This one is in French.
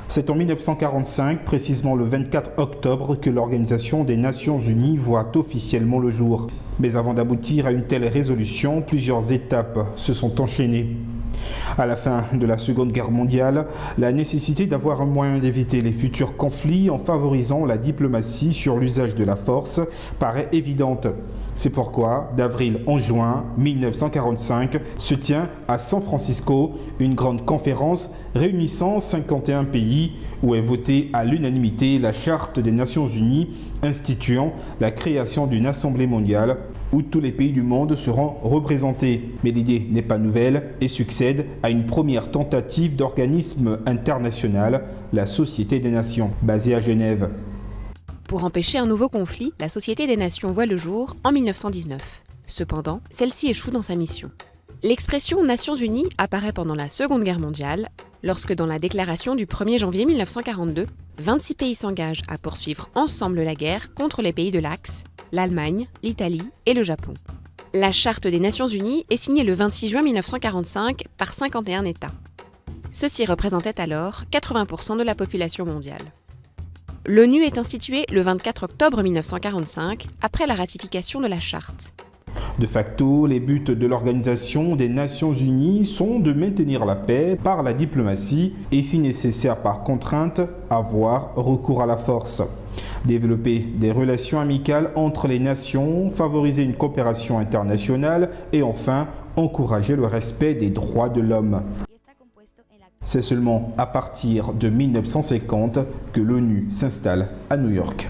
C'est en 1945, précisément le 24 octobre, que l'Organisation des Nations Unies voit officiellement le jour. Mais avant d'aboutir à une telle résolution, plusieurs étapes se sont enchaînées. À la fin de la Seconde Guerre mondiale, la nécessité d'avoir un moyen d'éviter les futurs conflits en favorisant la diplomatie sur l'usage de la force paraît évidente. C'est pourquoi, d'avril en juin 1945, se tient à San Francisco une grande conférence réunissant 51 pays où est votée à l'unanimité la Charte des Nations Unies instituant la création d'une Assemblée mondiale où tous les pays du monde seront représentés. Mais l'idée n'est pas nouvelle et succède à une première tentative d'organisme international, la Société des Nations, basée à Genève. Pour empêcher un nouveau conflit, la Société des Nations voit le jour en 1919. Cependant, celle-ci échoue dans sa mission. L'expression Nations Unies apparaît pendant la Seconde Guerre mondiale, lorsque dans la déclaration du 1er janvier 1942, 26 pays s'engagent à poursuivre ensemble la guerre contre les pays de l'Axe, l'Allemagne, l'Italie et le Japon. La Charte des Nations Unies est signée le 26 juin 1945 par 51 États. Ceux-ci représentaient alors 80% de la population mondiale. L'ONU est instituée le 24 octobre 1945, après la ratification de la Charte. De facto, les buts de l'Organisation des Nations Unies sont de maintenir la paix par la diplomatie et, si nécessaire par contrainte, avoir recours à la force. Développer des relations amicales entre les nations, favoriser une coopération internationale et enfin, encourager le respect des droits de l'homme. C'est seulement à partir de 1950 que l'ONU s'installe à New York.